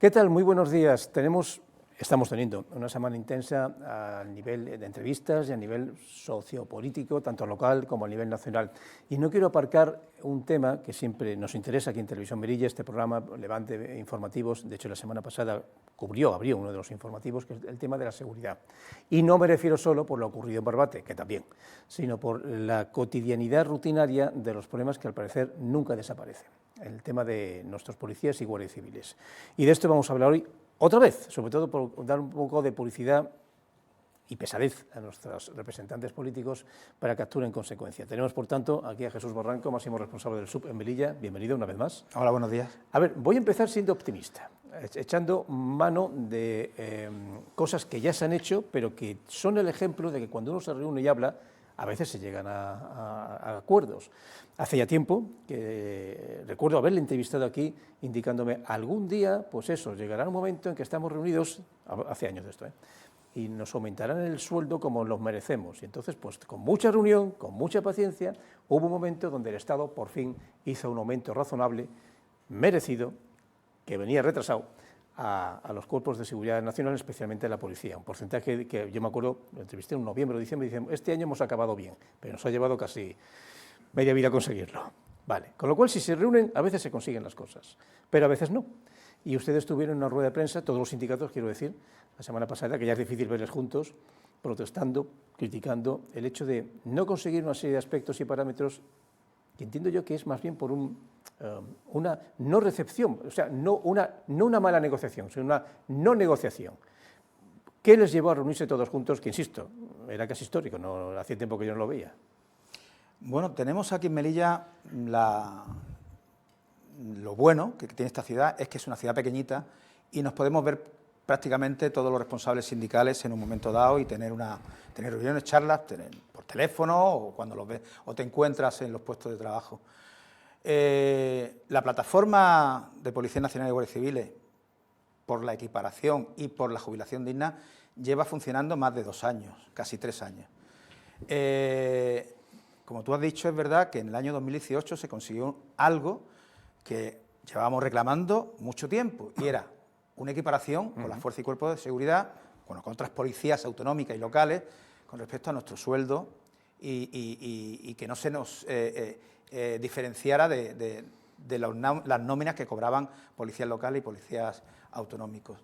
¿Qué tal? Muy buenos días. Estamos teniendo una semana intensa a nivel de entrevistas y a nivel sociopolítico, tanto local como a nivel nacional. Y no quiero aparcar un tema que siempre nos interesa aquí en Televisión Melilla, este programa Levante Informativos. De hecho, la semana pasada abrió uno de los informativos, que es el tema de la seguridad. Y no me refiero solo por lo ocurrido en Barbate, que también, sino por la cotidianidad rutinaria de los problemas que al parecer nunca desaparecen. El tema de nuestros policías y guardias civiles. Y de esto vamos a hablar hoy otra vez, sobre todo por dar un poco de publicidad y pesadez a nuestros representantes políticos para que actúen en consecuencia. Tenemos, por tanto, aquí a Jesús Barranco, máximo responsable del SUB en Melilla. Bienvenido una vez más. Hola, buenos días. A ver, voy a empezar siendo optimista, echando mano de cosas que ya se han hecho, pero que son el ejemplo de que cuando uno se reúne y habla, a veces se llegan a acuerdos. Hace ya tiempo que recuerdo haberle entrevistado aquí indicándome algún día, pues eso, llegará un momento en que estamos reunidos, hace años de esto, y nos aumentarán el sueldo como los merecemos. Y entonces, pues con mucha reunión, con mucha paciencia, hubo un momento donde el Estado por fin hizo un aumento razonable, merecido, que venía retrasado, a los cuerpos de seguridad nacional, especialmente a la policía. Un porcentaje que yo me acuerdo, lo entrevisté en noviembre o diciembre, y dicen, este año hemos acabado bien, pero nos ha llevado casi media vida conseguirlo. Vale, con lo cual si se reúnen a veces se consiguen las cosas, pero a veces no. Y ustedes tuvieron una rueda de prensa, todos los sindicatos, quiero decir, la semana pasada, que ya es difícil verles juntos, protestando, criticando el hecho de no conseguir una serie de aspectos y parámetros que entiendo yo que es más bien por una no recepción, o sea, no una mala negociación, sino una no negociación. ¿Qué les llevó a reunirse todos juntos? Que, insisto, era casi histórico, no hacía tiempo que yo no lo veía. Bueno, tenemos aquí en Melilla lo bueno que tiene esta ciudad es que es una ciudad pequeñita y nos podemos ver prácticamente todos los responsables sindicales en un momento dado y tener reuniones, charlas, por teléfono o cuando los ves o te encuentras en los puestos de trabajo. La plataforma de Policía Nacional y Guardias Civiles, por la equiparación y por la jubilación digna, lleva funcionando más de 2 años, casi 3 años. Como tú has dicho, es verdad que en el año 2018 se consiguió algo que llevábamos reclamando mucho tiempo, y era una equiparación con las fuerzas y cuerpos de seguridad, con otras policías autonómicas y locales, con respecto a nuestro sueldo y que no se nos diferenciara de las nóminas que cobraban policías locales y policías autonómicos.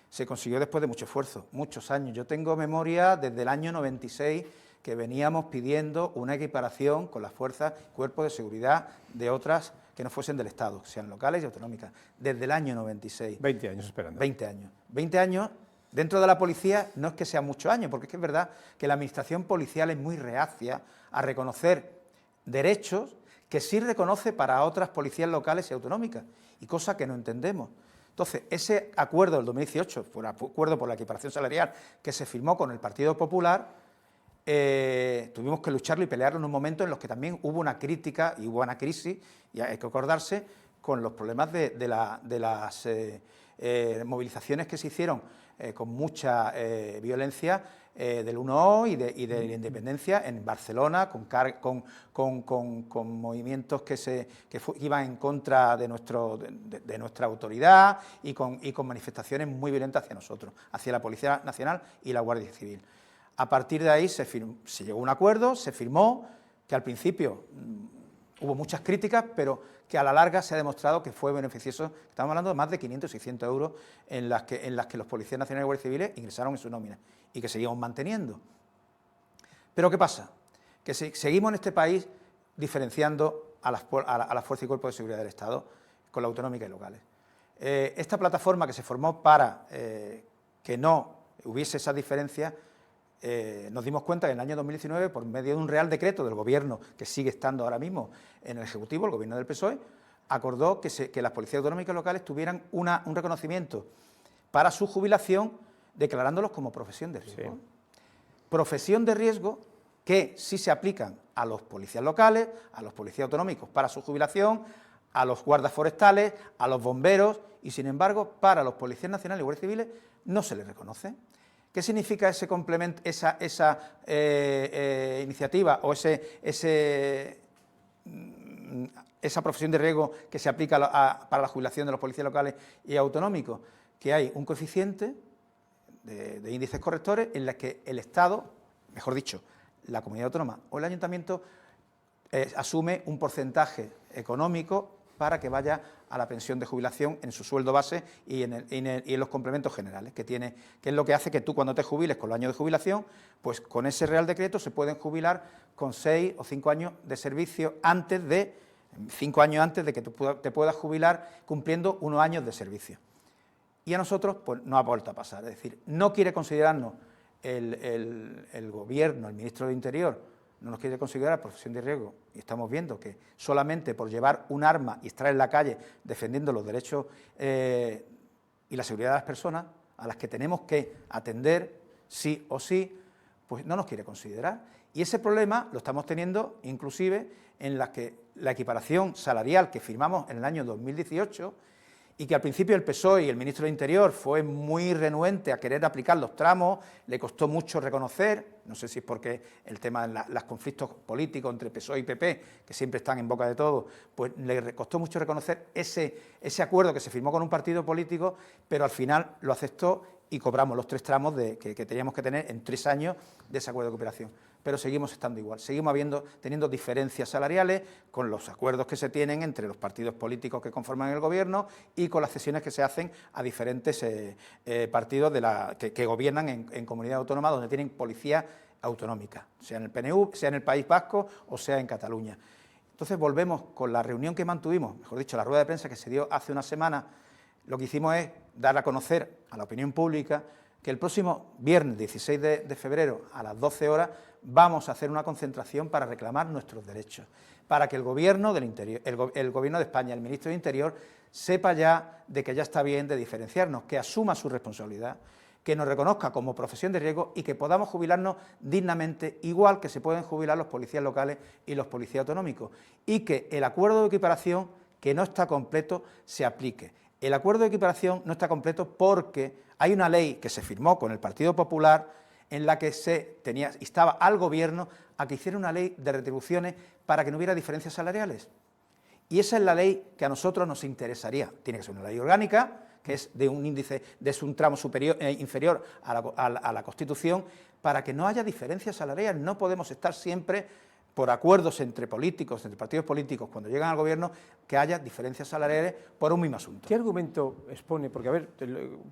Se consiguió después de mucho esfuerzo, muchos años. Yo tengo memoria desde el año 96 que veníamos pidiendo una equiparación con las fuerzas y cuerpos de seguridad de otras que no fuesen del Estado, sean locales y autonómicas, desde el año 96. 20 años esperando. 20 años. 20 años dentro de la policía no es que sean muchos años, porque es que es verdad que la administración policial es muy reacia a reconocer derechos que sí reconoce para otras policías locales y autonómicas, y cosa que no entendemos. Entonces, ese acuerdo del 2018, por acuerdo por la equiparación salarial que se firmó con el Partido Popular, tuvimos que lucharlo y pelearlo en un momento en los que también hubo una crítica y hubo una crisis, y hay que acordarse, con los problemas de las movilizaciones que se hicieron con mucha violencia del 1O y de la independencia en Barcelona, con movimientos que iban en contra de nuestra autoridad y con manifestaciones muy violentas hacia nosotros, hacia la Policía Nacional y la Guardia Civil. A partir de ahí se llegó a un acuerdo, se firmó, que al principio hubo muchas críticas, pero que a la larga se ha demostrado que fue beneficioso. Estamos hablando de más de 500 y 600 euros en las que los policías nacionales y guardias civiles ingresaron en su nómina y que seguimos manteniendo. Pero ¿qué pasa? Que seguimos en este país diferenciando a las fuerzas y cuerpos de seguridad del Estado con la autonómica y locales. Esta plataforma que se formó para que no hubiese esa diferencia, nos dimos cuenta que en el año 2019, por medio de un real decreto del Gobierno, que sigue estando ahora mismo en el Ejecutivo, el Gobierno del PSOE, acordó que las policías autonómicas locales tuvieran un reconocimiento para su jubilación, declarándolos como profesión de riesgo. Sí. Profesión de riesgo que sí se aplican a los policías locales, a los policías autonómicos para su jubilación, a los guardas forestales, a los bomberos, y sin embargo, para los policías nacionales y guardias civiles no se les reconoce. ¿Qué significa ese complemento, esa iniciativa o esa profesión de riesgo que se aplica para la jubilación de los policías locales y autonómicos? que hay un coeficiente de índices correctores en la que el Estado, mejor dicho, la comunidad autónoma o el ayuntamiento asume un porcentaje económico para que vaya a la pensión de jubilación en su sueldo base y en los complementos generales que tiene, que es lo que hace que tú cuando te jubiles con los años de jubilación, pues con ese Real Decreto se pueden jubilar con 6 o 5 años de servicio antes de 5 años antes de que tú te puedas jubilar cumpliendo unos años de servicio. Y a nosotros pues no ha vuelto a pasar, es decir, no quiere considerarnos el Gobierno, el Ministro de Interior, no nos quiere considerar profesión de riesgo y estamos viendo que solamente por llevar un arma y estar en la calle defendiendo los derechos y la seguridad de las personas a las que tenemos que atender sí o sí, pues no nos quiere considerar. Y ese problema lo estamos teniendo inclusive en la equiparación salarial que firmamos en el año 2018 y que al principio el PSOE y el ministro de Interior fue muy renuente a querer aplicar los tramos, le costó mucho reconocer, no sé si es porque el tema de los conflictos políticos entre PSOE y PP, que siempre están en boca de todos, pues le costó mucho reconocer ese acuerdo que se firmó con un partido político, pero al final lo aceptó y cobramos los 3 tramos que teníamos que tener en 3 años de ese acuerdo de cooperación. Pero seguimos estando igual, seguimos teniendo diferencias salariales con los acuerdos que se tienen entre los partidos políticos que conforman el Gobierno y con las cesiones que se hacen a diferentes partidos que gobiernan en comunidades autónomas donde tienen policía autonómica, sea en el PNV, sea en el País Vasco o sea en Cataluña. Entonces volvemos con la reunión que mantuvimos, mejor dicho, la rueda de prensa que se dio hace una semana. Lo que hicimos es dar a conocer a la opinión pública que el próximo viernes 16 de febrero a las 12 horas vamos a hacer una concentración para reclamar nuestros derechos, para que el Gobierno del Interior, el Gobierno de España, el Ministro de Interior, sepa ya de que ya está bien de diferenciarnos, que asuma su responsabilidad, que nos reconozca como profesión de riesgo y que podamos jubilarnos dignamente, igual que se pueden jubilar los policías locales y los policías autonómicos, y que el acuerdo de equiparación, que no está completo, se aplique. El acuerdo de equiparación no está completo porque hay una ley que se firmó con el Partido Popular en la que se instaba al Gobierno a que hiciera una ley de retribuciones para que no hubiera diferencias salariales. Y esa es la ley que a nosotros nos interesaría. Tiene que ser una ley orgánica, que es de un índice, de un tramo inferior a la Constitución, para que no haya diferencias salariales. No podemos estar siempre por acuerdos entre políticos, entre partidos políticos, cuando llegan al Gobierno, que haya diferencias salariales por un mismo asunto. ¿Qué argumento expone? Porque, a ver,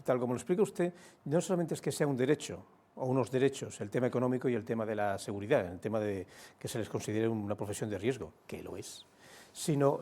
tal como lo explica usted, no solamente es que sea un derecho o unos derechos, el tema económico y el tema de la seguridad, el tema de que se les considere una profesión de riesgo, que lo es, sino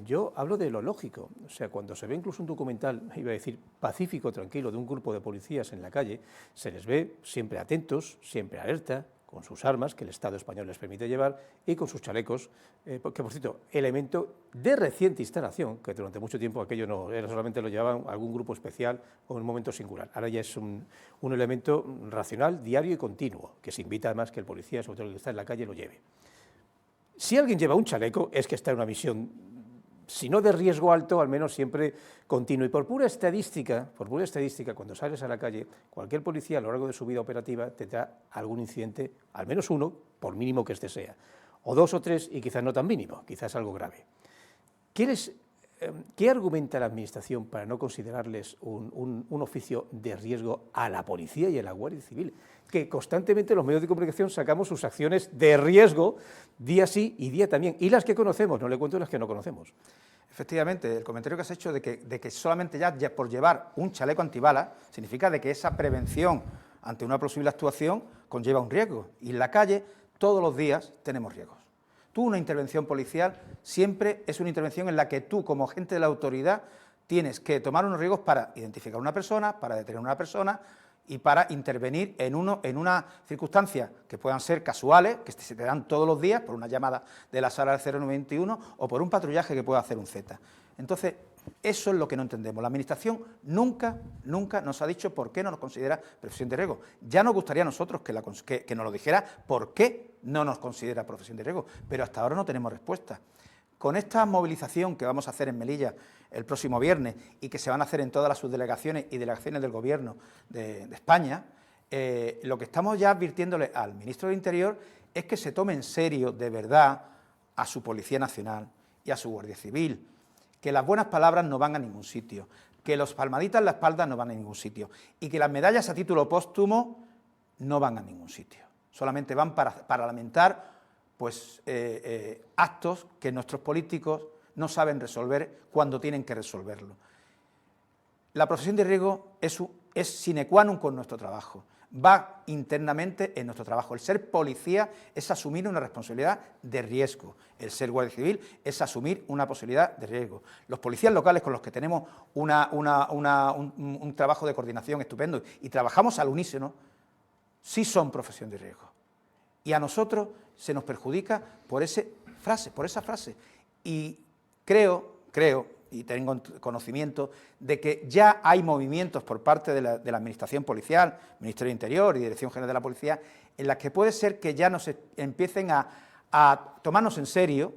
yo hablo de lo lógico. O sea, cuando se ve incluso un documental, iba a decir pacífico, tranquilo, de un grupo de policías en la calle, se les ve siempre atentos, siempre alerta, con sus armas, que el Estado español les permite llevar, y con sus chalecos, que por cierto, elemento de reciente instalación, que durante mucho tiempo aquello no era, solamente lo llevaban algún grupo especial o en un momento singular. Ahora ya es un elemento racional, diario y continuo, que se invita además que el policía, sobre todo el que está en la calle, lo lleve. Si alguien lleva un chaleco, es que está en una misión, si no de riesgo alto, al menos siempre continuo. Y por pura estadística, cuando sales a la calle, cualquier policía a lo largo de su vida operativa tendrá algún incidente, al menos uno, por mínimo que este sea, o 2 o 3 y quizás no tan mínimo, quizás algo grave. ¿Qué argumenta la Administración para no considerarles un oficio de riesgo a la Policía y a la Guardia Civil? Que constantemente los medios de comunicación sacamos sus acciones de riesgo día sí y día también, y las que conocemos, no le cuento las que no conocemos. Efectivamente, el comentario que has hecho de que solamente ya por llevar un chaleco antibalas significa de que esa prevención ante una posible actuación conlleva un riesgo, y en la calle todos los días tenemos riesgos. Una intervención policial siempre es una intervención en la que tú, como agente de la autoridad, tienes que tomar unos riesgos para identificar a una persona, para detener a una persona y para intervenir en una circunstancia que puedan ser casuales, que se te dan todos los días por una llamada de la sala del 091 o por un patrullaje que pueda hacer un Z. Entonces, eso es lo que no entendemos. La Administración nunca nos ha dicho por qué no nos considera profesión de riesgo. Ya nos gustaría a nosotros que nos lo dijera por qué no nos considera profesión de riesgo, pero hasta ahora no tenemos respuesta. Con esta movilización que vamos a hacer en Melilla el próximo viernes y que se van a hacer en todas las subdelegaciones y delegaciones del Gobierno de España, lo que estamos ya advirtiéndole al Ministro de Interior es que se tome en serio, de verdad, a su Policía Nacional y a su Guardia Civil, que las buenas palabras no van a ningún sitio. que los palmaditas en la espalda no van a ningún sitio y que las medallas a título póstumo no van a ningún sitio. Solamente van para lamentar pues, actos que nuestros políticos no saben resolver cuando tienen que resolverlo. La profesión de riesgo es sine qua non con nuestro trabajo. Va internamente en nuestro trabajo. El ser policía es asumir una responsabilidad de riesgo. El ser guardia civil es asumir una posibilidad de riesgo. Los policías locales con los que tenemos un trabajo de coordinación estupendo y trabajamos al unísono, sí son profesión de riesgo. Y a nosotros se nos perjudica por esa frase. Y creo y tengo conocimiento de que ya hay movimientos por parte de la Administración Policial, Ministerio de Interior y Dirección General de la Policía, en las que puede ser que ya nos empiecen a tomarnos en serio,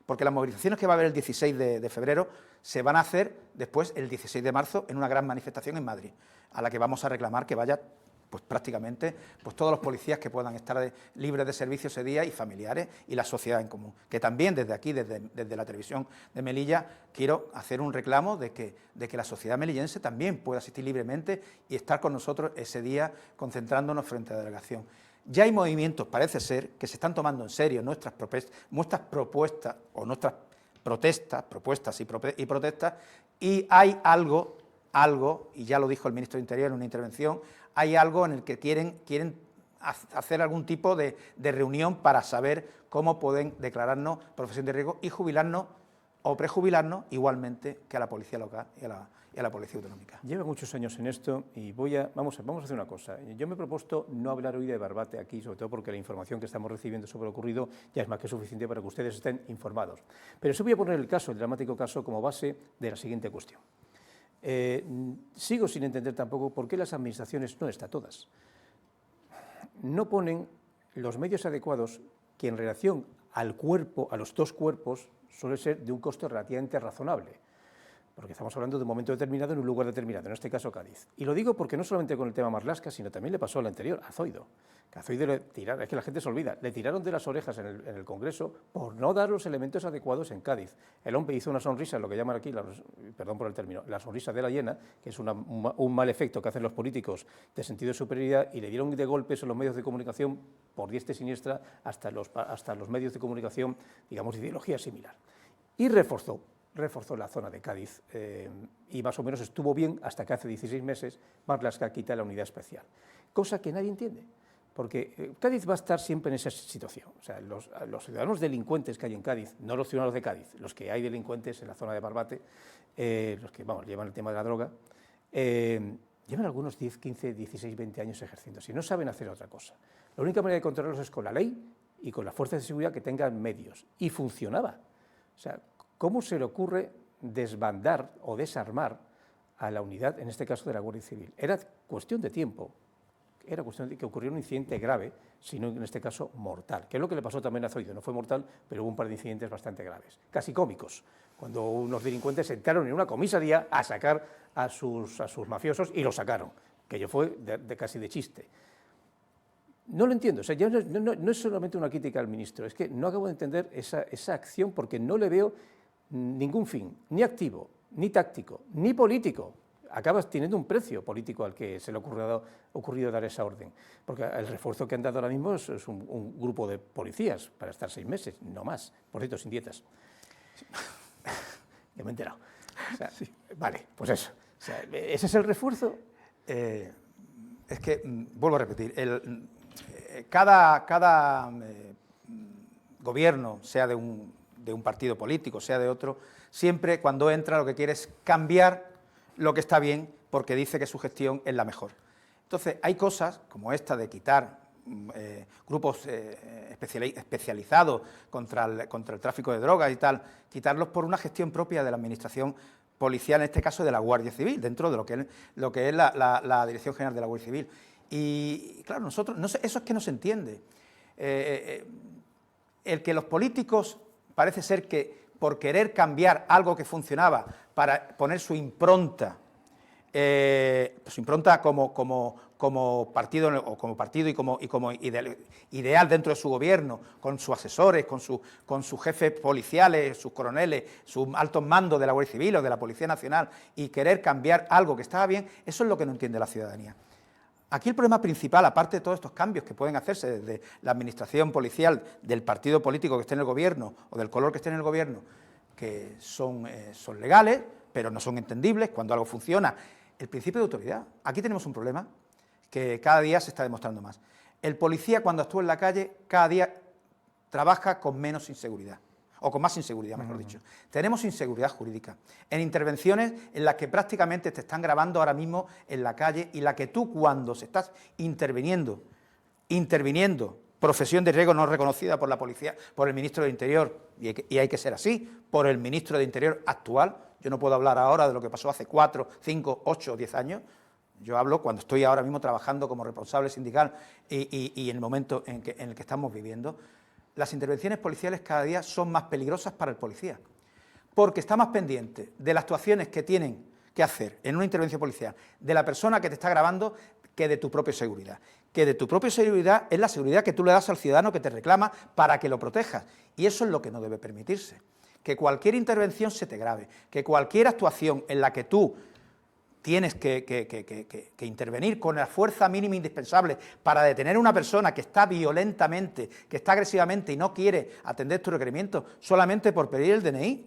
porque las movilizaciones que va a haber el 16 de febrero se van a hacer después el 16 de marzo en una gran manifestación en Madrid, a la que vamos a reclamar que vaya pues prácticamente pues todos los policías que puedan estar libres de servicio ese día y familiares y la sociedad en común. Que también desde aquí, desde la televisión de Melilla, quiero hacer un reclamo de que la sociedad melillense también pueda asistir libremente y estar con nosotros ese día concentrándonos frente a la delegación. Ya hay movimientos, parece ser, que se están tomando en serio nuestras propuestas o nuestras propuestas y protestas, y hay algo, y ya lo dijo el ministro de Interior en una intervención, hay algo en el que quieren hacer algún tipo de reunión para saber cómo pueden declararnos profesión de riesgo y jubilarnos o prejubilarnos igualmente que a la policía local y a la policía autonómica. Lleva muchos años en esto y vamos a hacer una cosa. Yo me he propuesto no hablar hoy de Barbate aquí, sobre todo porque la información que estamos recibiendo sobre lo ocurrido ya es más que suficiente para que ustedes estén informados. Pero sí voy a poner el dramático caso, como base de la siguiente cuestión. Sigo sin entender tampoco por qué las administraciones, no está todas, no ponen los medios adecuados que en relación al cuerpo, a los dos cuerpos, suele ser de un coste relativamente razonable, porque estamos hablando de un momento determinado en un lugar determinado, en este caso Cádiz. Y lo digo porque no solamente con el tema Marlaska, sino también le pasó al anterior, a Zoido. Que a Zoido le tiraron, es que la gente se olvida, le tiraron de las orejas en el Congreso por no dar los elementos adecuados en Cádiz. El hombre hizo una sonrisa, lo que llaman aquí, perdón por el término, la sonrisa de la hiena, que es un mal efecto que hacen los políticos de sentido de superioridad, y le dieron de golpes en los medios de comunicación por diestra y siniestra hasta los medios de comunicación, digamos, de ideología similar. Y reforzó la zona de Cádiz y más o menos estuvo bien hasta que hace 16 meses Marlaska quita la unidad especial, cosa que nadie entiende, porque Cádiz va a estar siempre en esa situación. O sea, los ciudadanos delincuentes que hay en Cádiz, no los ciudadanos de Cádiz, los que hay delincuentes en la zona de Barbate, los que llevan el tema de la droga, llevan algunos 10, 15, 16, 20 años ejerciendo, si no saben hacer otra cosa. La única manera de controlarlos es con la ley y con las fuerzas de seguridad que tengan medios, y funcionaba. O sea, ¿cómo se le ocurre desbandar o desarmar a la unidad, en este caso de la Guardia Civil? Era cuestión de tiempo, era cuestión de que ocurriera un incidente grave, sino en este caso mortal, que es lo que le pasó también a Zoido. No fue mortal, pero hubo un par de incidentes bastante graves, casi cómicos, cuando unos delincuentes entraron en una comisaría a sacar a sus mafiosos y los sacaron, que yo fue casi de chiste. No lo entiendo, o sea, ya no es solamente una crítica al ministro, es que no acabo de entender esa acción porque no le veo ningún fin, ni activo, ni táctico, ni político. Acabas teniendo un precio político al que se le ha ocurrido dar esa orden, porque el refuerzo que han dado ahora mismo es un grupo de policías para estar 6 meses, no más, por cierto, sin dietas. Ya me he enterado. O sea, sí. Vale, pues eso. O sea, ¿ese es el refuerzo? Es que, vuelvo a repetir, cada gobierno, sea de un partido político, sea de otro, siempre cuando entra lo que quiere es cambiar lo que está bien porque dice que su gestión es la mejor. Entonces, hay cosas como esta de quitar grupos especializados contra el tráfico de drogas y tal, quitarlos por una gestión propia de la Administración policial, en este caso de la Guardia Civil, dentro de lo que es la Dirección General de la Guardia Civil. Y claro, nosotros, eso es que no se entiende. El que los políticos, parece ser que por querer cambiar algo que funcionaba para poner su impronta su impronta como partido o como partido y como ideal dentro de su gobierno, con sus asesores, con sus jefes policiales, sus coroneles, sus altos mandos de la Guardia Civil o de la Policía Nacional, y querer cambiar algo que estaba bien, eso es lo que no entiende la ciudadanía. Aquí el problema principal, aparte de todos estos cambios que pueden hacerse desde la administración policial del partido político que esté en el gobierno o del color que esté en el gobierno, que son legales, pero no son entendibles cuando algo funciona, el principio de autoridad. Aquí tenemos un problema que cada día se está demostrando más. El policía, cuando actúa en la calle, cada día trabaja con menos inseguridad, o con más inseguridad, mejor dicho. Tenemos inseguridad jurídica en intervenciones en las que prácticamente te están grabando ahora mismo en la calle, y la que tú, cuando se estás interviniendo, profesión de riesgo no reconocida por la policía, por el ministro de Interior, y hay que ser así, por el ministro de Interior actual. Yo no puedo hablar ahora de lo que pasó hace 4, 5, 8 o 10 años, yo hablo cuando estoy ahora mismo trabajando como responsable sindical y en el momento en el que estamos viviendo. Las intervenciones policiales cada día son más peligrosas para el policía, porque está más pendiente de las actuaciones que tienen que hacer en una intervención policial, de la persona que te está grabando, que de tu propia seguridad. Que de tu propia seguridad es la seguridad que tú le das al ciudadano que te reclama para que lo protejas, y eso es lo que no debe permitirse. Que cualquier intervención se te grabe, que cualquier actuación en la que tú tienes que intervenir con la fuerza mínima indispensable para detener a una persona que está violentamente, que está agresivamente y no quiere atender tu requerimiento solamente por pedir el DNI,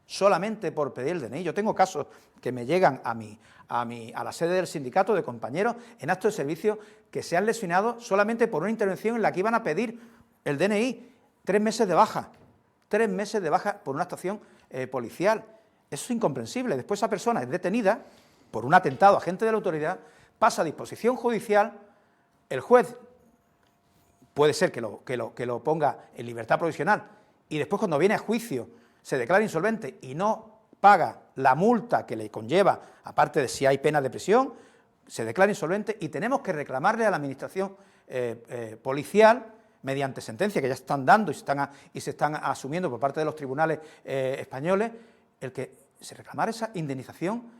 solamente por pedir el DNI. Yo tengo casos que me llegan a la sede del sindicato de compañeros en actos de servicio que se han lesionado solamente por una intervención en la que iban a pedir el DNI, 3 meses de baja. 3 meses de baja por una actuación policial. Eso es incomprensible. Después esa persona es detenida por un atentado a agente de la autoridad, pasa a disposición judicial, el juez puede ser que lo ponga en libertad provisional, y después, cuando viene a juicio, se declara insolvente y no paga la multa que le conlleva, aparte de si hay pena de prisión, se declara insolvente, y tenemos que reclamarle a la administración policial, mediante sentencia que ya están dando y se están asumiendo por parte de los tribunales españoles, el que se reclamara esa indemnización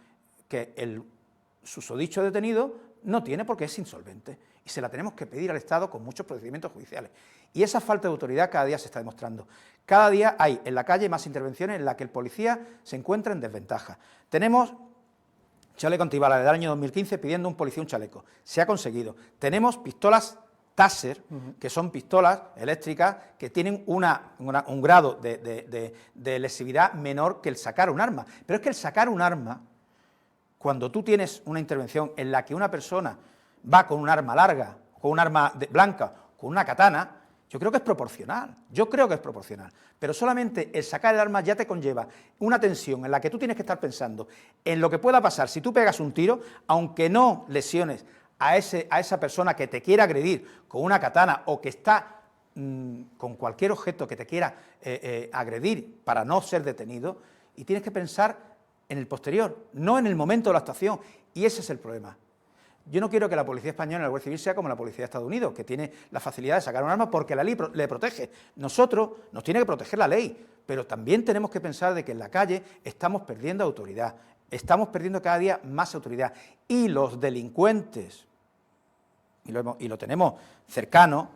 que el susodicho detenido no tiene, porque es insolvente, y se la tenemos que pedir al Estado con muchos procedimientos judiciales. Y esa falta de autoridad cada día se está demostrando. Cada día hay en la calle más intervenciones en las que el policía se encuentra en desventaja. Tenemos chaleco antibala del año 2015 pidiendo un policía un chaleco. Se ha conseguido. Tenemos pistolas Taser, que son pistolas eléctricas que tienen un grado de lesividad menor que el sacar un arma. Pero es que el sacar un arma, cuando tú tienes una intervención en la que una persona va con un arma larga, con un arma blanca, con una katana, yo creo que es proporcional, pero solamente el sacar el arma ya te conlleva una tensión en la que tú tienes que estar pensando en lo que pueda pasar si tú pegas un tiro, aunque no lesiones a esa persona que te quiera agredir con una katana o que está con cualquier objeto que te quiera agredir para no ser detenido, y tienes que pensar en el posterior, no en el momento de la actuación, y ese es el problema. Yo no quiero que la policía española, la Guardia Civil, sea como la policía de Estados Unidos, que tiene la facilidad de sacar un arma porque la ley le protege. Nosotros nos tiene que proteger la ley, pero también tenemos que pensar de que en la calle estamos perdiendo autoridad, estamos perdiendo cada día más autoridad, y los delincuentes, y lo tenemos cercano,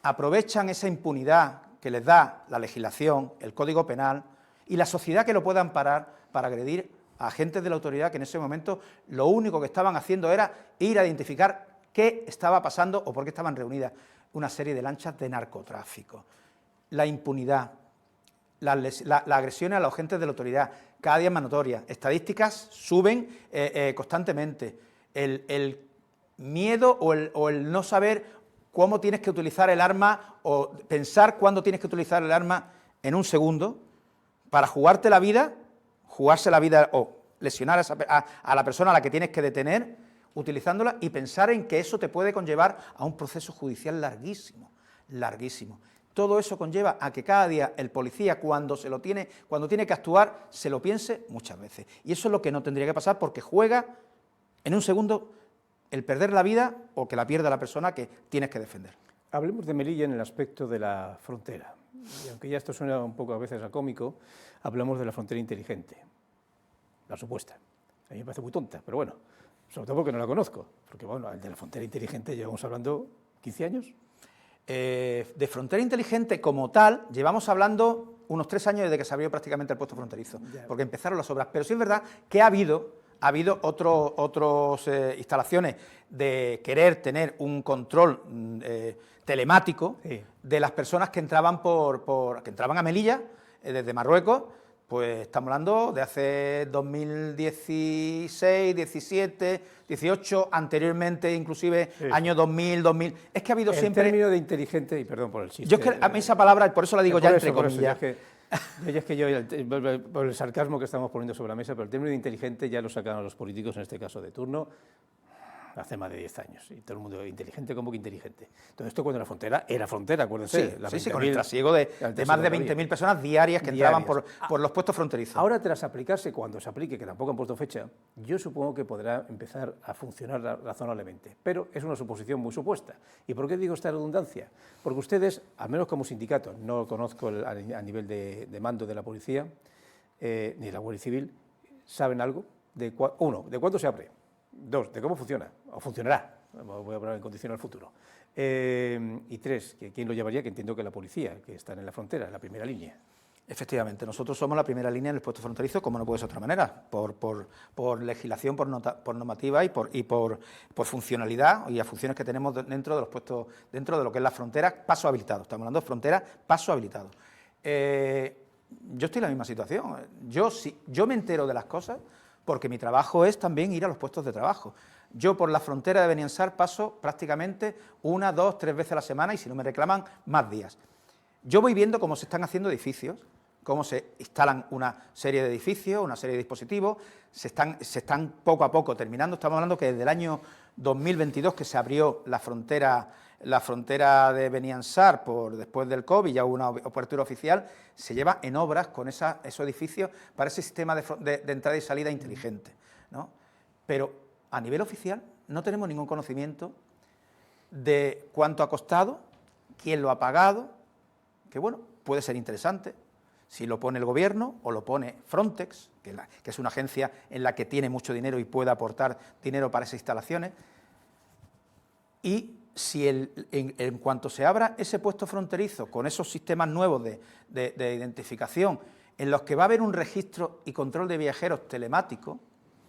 aprovechan esa impunidad que les da la legislación, el Código Penal y la sociedad que lo pueda amparar para agredir a agentes de la autoridad que en ese momento lo único que estaban haciendo era ir a identificar qué estaba pasando o por qué estaban reunidas una serie de lanchas de narcotráfico. La impunidad, la agresión a los agentes de la autoridad, cada día es más notoria. Estadísticas suben constantemente. El miedo o el no saber cómo tienes que utilizar el arma, o pensar cuándo tienes que utilizar el arma en un segundo para jugarse la vida o lesionar a la persona a la que tienes que detener utilizándola, y pensar en que eso te puede conllevar a un proceso judicial larguísimo, larguísimo. Todo eso conlleva a que cada día el policía, cuando tiene que actuar, se lo piense muchas veces. Y eso es lo que no tendría que pasar, porque juega en un segundo el perder la vida o que la pierda la persona que tienes que defender. Hablemos de Melilla en el aspecto de la frontera. Y aunque ya esto suena un poco a veces a cómico, hablamos de la frontera inteligente, la supuesta. A mí me parece muy tonta, pero bueno, sobre todo porque no la conozco. Porque bueno, el de la frontera inteligente llevamos hablando 15 años. De frontera inteligente como tal, llevamos hablando unos 3 años desde que se abrió prácticamente el puesto fronterizo, porque empezaron las obras. Pero sí es verdad que ha habido otras instalaciones de querer tener un control telemático de las personas que entraban que entraban a Melilla desde Marruecos. Pues estamos hablando de hace 2016, 17, 18, anteriormente inclusive año 2000. Es que ha habido siempre... El término de inteligente, y perdón por el chiste... Yo es que a mí esa palabra, por eso la digo ya entre comillas. Por el sarcasmo que estamos poniendo sobre la mesa, pero el término de inteligente ya lo sacaron los políticos, en este caso de turno, hace más de 10 años, y todo el mundo inteligente como que inteligente. Todo esto cuando la frontera era frontera, acuérdense. Sí, con el trasiego de más de 20.000 personas diarias que entraban por los puestos fronterizos. Ahora, tras aplicarse, cuando se aplique, que tampoco han puesto fecha, yo supongo que podrá empezar a funcionar razonablemente, pero es una suposición muy supuesta. ¿Y por qué digo esta redundancia? Porque ustedes, al menos como sindicato, no lo conozco a nivel de mando de la policía, ni de la Guardia Civil, ¿saben algo? Uno, ¿de cuándo se abre? Dos, de cómo funciona, o funcionará, voy a hablar en condición al futuro. Y tres, que quién lo llevaría, que entiendo que la policía, que está en la frontera, en la primera línea. Efectivamente, nosotros somos la primera línea en el puesto fronterizo, como no puede ser de otra manera, por legislación, por normativa y por funcionalidad y a funciones que tenemos dentro de los puestos, dentro de lo que es la frontera, paso habilitado. Estamos hablando de frontera, paso habilitado. Yo estoy en la misma situación. Yo me entero de las cosas porque mi trabajo es también ir a los puestos de trabajo. Yo por la frontera de Beniansar paso prácticamente 1, 2, 3 veces a la semana y si no me reclaman, más días. Yo voy viendo cómo se están haciendo edificios, cómo se instalan una serie de edificios, una serie de dispositivos, se están poco a poco terminando. Estamos hablando que desde el año 2022 que se abrió la frontera de Beniansar después del COVID, ya hubo una apertura oficial, se lleva en obras con esos edificios para ese sistema de entrada y salida inteligente, ¿no? Pero a nivel oficial no tenemos ningún conocimiento de cuánto ha costado, quién lo ha pagado, que bueno, puede ser interesante si lo pone el Gobierno o lo pone Frontex, que es una agencia en la que tiene mucho dinero y puede aportar dinero para esas instalaciones, y si en cuanto se abra ese puesto fronterizo con esos sistemas nuevos de identificación, en los que va a haber un registro y control de viajeros telemático,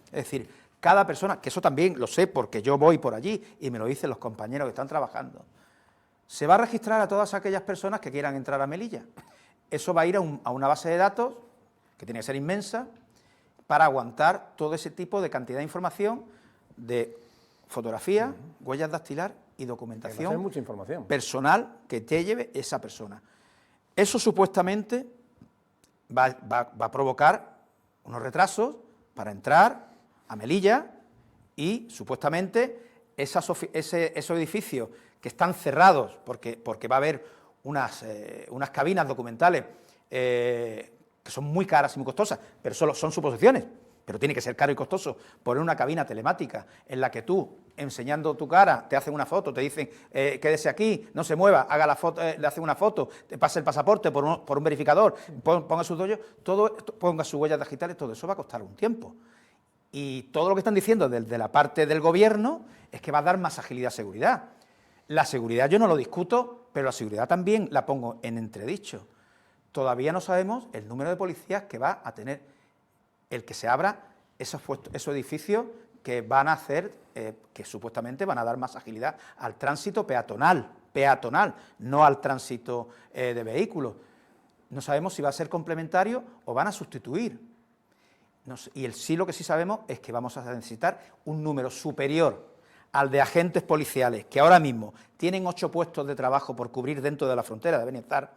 es decir, cada persona, que eso también lo sé porque yo voy por allí y me lo dicen los compañeros que están trabajando, se va a registrar a todas aquellas personas que quieran entrar a Melilla. Eso va a ir a una base de datos, que tiene que ser inmensa, para aguantar todo ese tipo de cantidad de información, de fotografía, huellas dactilar y documentación, va a ser mucha información personal que te lleve esa persona. Eso supuestamente va a provocar unos retrasos para entrar a Melilla y supuestamente esos edificios que están cerrados porque va a haber unas cabinas documentales que son muy caras y muy costosas, pero solo son suposiciones, pero tiene que ser caro y costoso poner una cabina telemática en la que tú, enseñando tu cara, te hacen una foto, te dicen quédese aquí, no se mueva, haga la foto, le hacen una foto, te pase el pasaporte por un verificador, ponga sus datos, ponga sus huellas digitales, todo eso va a costar un tiempo. Y todo lo que están diciendo desde la parte del Gobierno es que va a dar más agilidad a seguridad. La seguridad yo no lo discuto, pero la seguridad también la pongo en entredicho. Todavía no sabemos el número de policías que va a tener el que se abra esos edificios que van a hacer, que supuestamente van a dar más agilidad al tránsito peatonal, no al tránsito de vehículos. No sabemos si va a ser complementario o van a sustituir. Sí, lo que sí sabemos es que vamos a necesitar un número superior al de agentes policiales, que ahora mismo tienen 8 puestos de trabajo por cubrir dentro de la frontera de Beniansar,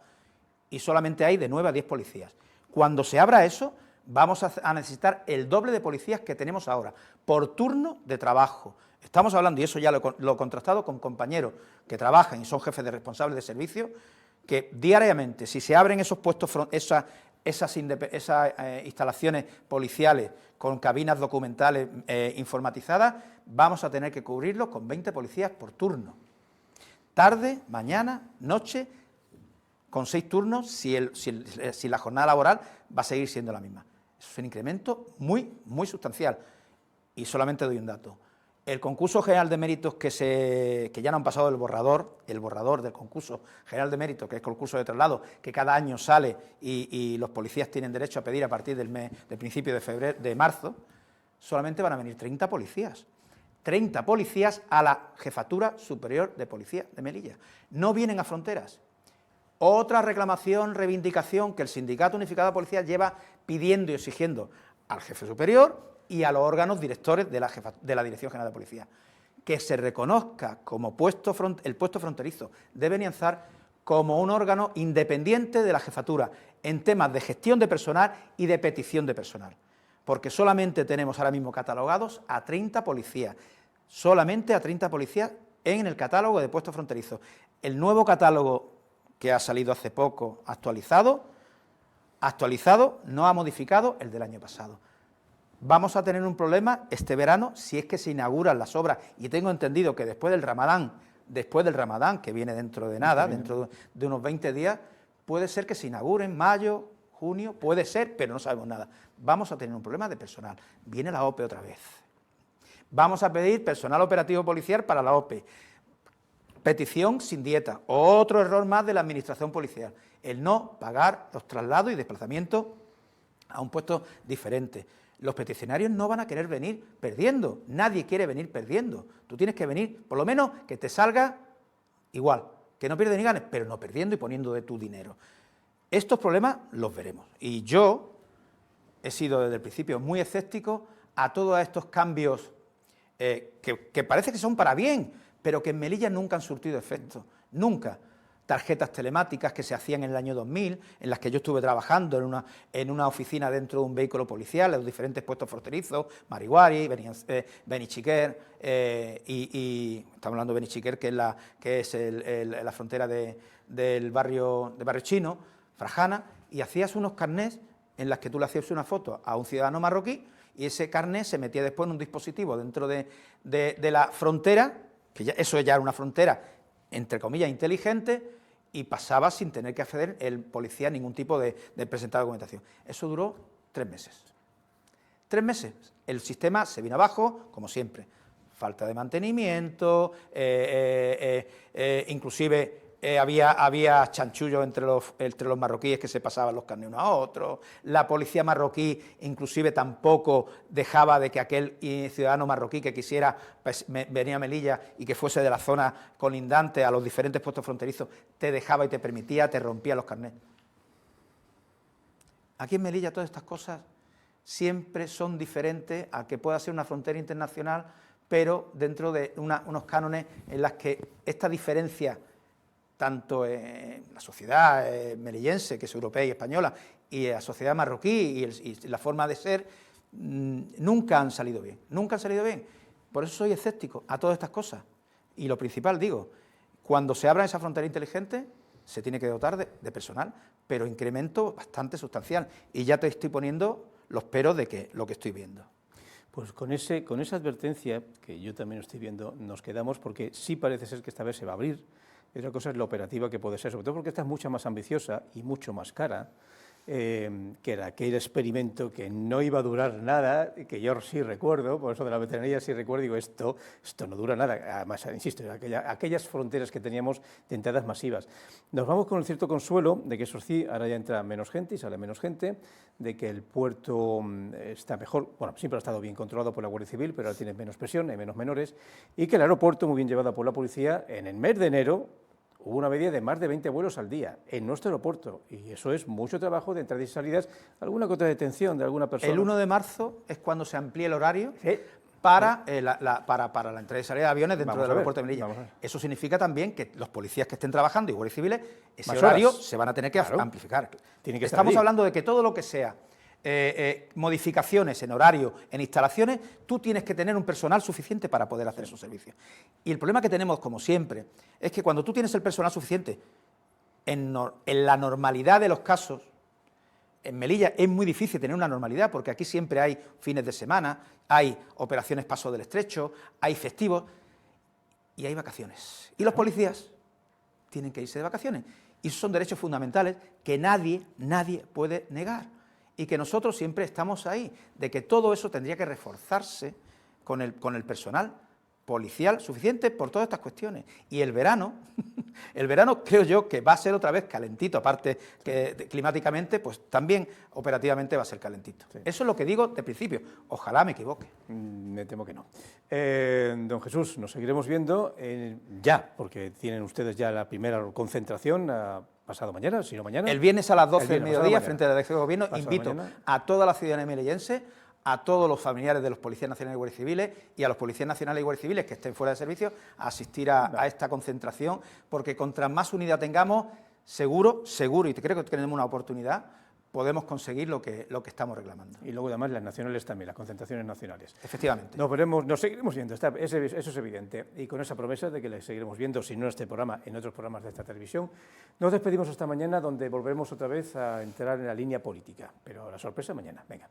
y solamente hay de 9 a 10 policías. Cuando se abra eso, vamos a necesitar el doble de policías que tenemos ahora, por turno de trabajo. Estamos hablando, y eso ya lo he contrastado con compañeros que trabajan y son jefes de responsables de servicio, que diariamente, si se abren esos puestos, esas instalaciones policiales con cabinas documentales informatizadas, vamos a tener que cubrirlo con 20 policías por turno. Tarde, mañana, noche, con 6 turnos, si la jornada laboral va a seguir siendo la misma. Eso es un incremento muy, muy sustancial. Y solamente doy un dato. El concurso general de méritos que ya no han pasado el borrador del concurso general de méritos, que es el concurso de traslado, que cada año sale y los policías tienen derecho a pedir a partir del principio de marzo, solamente van a venir 30 policías. 30 policías a la Jefatura Superior de Policía de Melilla. No vienen a Fronteras. Otra reclamación, reivindicación que el Sindicato Unificado de Policía lleva pidiendo y exigiendo al jefe superior y a los órganos directores de la Dirección General de Policía, que se reconozca como el puesto fronterizo de Benianzar como un órgano independiente de la jefatura en temas de gestión de personal y de petición de personal, porque solamente tenemos ahora mismo catalogados a 30 policías, solamente a 30 policías en el catálogo de puestos fronterizos. El nuevo catálogo que ha salido hace poco, actualizado, no ha modificado el del año pasado. Vamos a tener un problema este verano si es que se inauguran las obras, y tengo entendido que después del Ramadán, que viene dentro de nada, dentro de unos 20 días, puede ser que se inaugure en mayo, junio, puede ser, pero no sabemos nada. Vamos a tener un problema de personal. Viene la OPE otra vez. Vamos a pedir personal operativo policial para la OPE. Petición sin dieta, otro error más de la administración policial, el no pagar los traslados y desplazamientos a un puesto diferente. Los peticionarios no van a querer venir perdiendo, nadie quiere venir perdiendo. Tú tienes que venir, por lo menos, que te salga igual, que no pierdes ni ganes, pero no perdiendo y poniendo de tu dinero. Estos problemas los veremos. Y yo he sido desde el principio muy escéptico a todos estos cambios que parece que son para bien, pero que en Melilla nunca han surtido efecto, nunca. Tarjetas telemáticas que se hacían en el año 2000, en las que yo estuve trabajando en una oficina dentro de un vehículo policial, en los diferentes puestos fronterizos, Mariguari, Benichiquer, y estamos hablando de Benichiquer, que es la frontera del barrio chino, Frajana, y hacías unos carnés en las que tú le hacías una foto a un ciudadano marroquí, y ese carné se metía después en un dispositivo dentro de la frontera, que eso ya era una frontera, entre comillas, inteligente, y pasaba sin tener que acceder el policía a ningún tipo de presentar documentación. Eso duró 3 meses. 3 meses. El sistema se vino abajo, como siempre. Falta de mantenimiento, inclusive había chanchullos entre los marroquíes que se pasaban los carnés uno a otro. La policía marroquí inclusive tampoco dejaba de que aquel ciudadano marroquí que quisiera venir a Melilla y que fuese de la zona colindante a los diferentes puestos fronterizos, te dejaba y te permitía, te rompía los carnés. Aquí en Melilla todas estas cosas siempre son diferentes a que pueda ser una frontera internacional, pero dentro de unos cánones en las que esta diferencia, tanto en la sociedad melillense, que es europea y española, y la sociedad marroquí y la forma de ser, nunca han salido bien, nunca han salido bien. Por eso soy escéptico a todas estas cosas. Y lo principal, digo, cuando se abra esa frontera inteligente, se tiene que dotar de personal, pero incremento bastante sustancial. Y ya te estoy poniendo los peros de que lo que estoy viendo. Pues con esa advertencia, que yo también estoy viendo, nos quedamos, porque sí parece ser que esta vez se va a abrir. Y otra cosa es la operativa que puede ser, sobre todo porque esta es mucho más ambiciosa y mucho más cara, que era aquel experimento que no iba a durar nada, que yo sí recuerdo, por eso de la veterinaria sí recuerdo, digo, esto no dura nada. Además, insisto, aquellas fronteras que teníamos de entradas masivas. Nos vamos con el cierto consuelo de que eso sí, ahora ya entra menos gente y sale menos gente, de que el puerto está mejor, bueno, siempre ha estado bien controlado por la Guardia Civil, pero ahora tiene menos presión, hay menos menores, y que el aeropuerto, muy bien llevado por la policía, en el mes de enero, hubo una media de más de 20 vuelos al día en nuestro aeropuerto, y eso es mucho trabajo de entradas y salidas, alguna que otra detención de alguna persona. El 1 de marzo es cuando se amplía el horario para la entrada y salida de aviones dentro del aeropuerto de Melilla. Eso significa también que los policías que estén trabajando y guardias civiles, ese más horario horas se van a tener que amplificar. Estamos hablando de que todo lo que sea modificaciones en horario, en instalaciones, tú tienes que tener un personal suficiente para poder hacer esos servicios. Y el problema que tenemos, como siempre, es que cuando tú tienes el personal suficiente, en la normalidad de los casos, en Melilla es muy difícil tener una normalidad, porque aquí siempre hay fines de semana, hay operaciones Paso del Estrecho, hay festivos y hay vacaciones. Y los policías tienen que irse de vacaciones. Y esos son derechos fundamentales que nadie puede negar. Y que nosotros siempre estamos ahí, de que todo eso tendría que reforzarse con el personal policial suficiente por todas estas cuestiones. Y el verano creo yo que va a ser otra vez calentito, aparte que climáticamente, pues también operativamente va a ser calentito. Sí. Eso es lo que digo de principio. Ojalá me equivoque. Me temo que no. Don Jesús, nos seguiremos viendo ya, porque tienen ustedes ya la primera concentración pasado mañana, si no mañana. El viernes a las 12 del mediodía, frente a la Dirección de Gobierno, invito a toda la ciudadanía melillense, a todos los familiares de los policías nacionales y guardias civiles y a los policías nacionales y guardias civiles que estén fuera de servicio a asistir a esta concentración, porque contra más unidad tengamos, seguro, y creo que tenemos una oportunidad, podemos conseguir lo que estamos reclamando. Y luego además las nacionales también, las concentraciones nacionales. Efectivamente. Nos seguiremos viendo, eso es evidente. Y con esa promesa de que les seguiremos viendo, si no en este programa, en otros programas de esta televisión, nos despedimos hasta mañana, donde volveremos otra vez a entrar en la línea política. Pero la sorpresa mañana. Venga.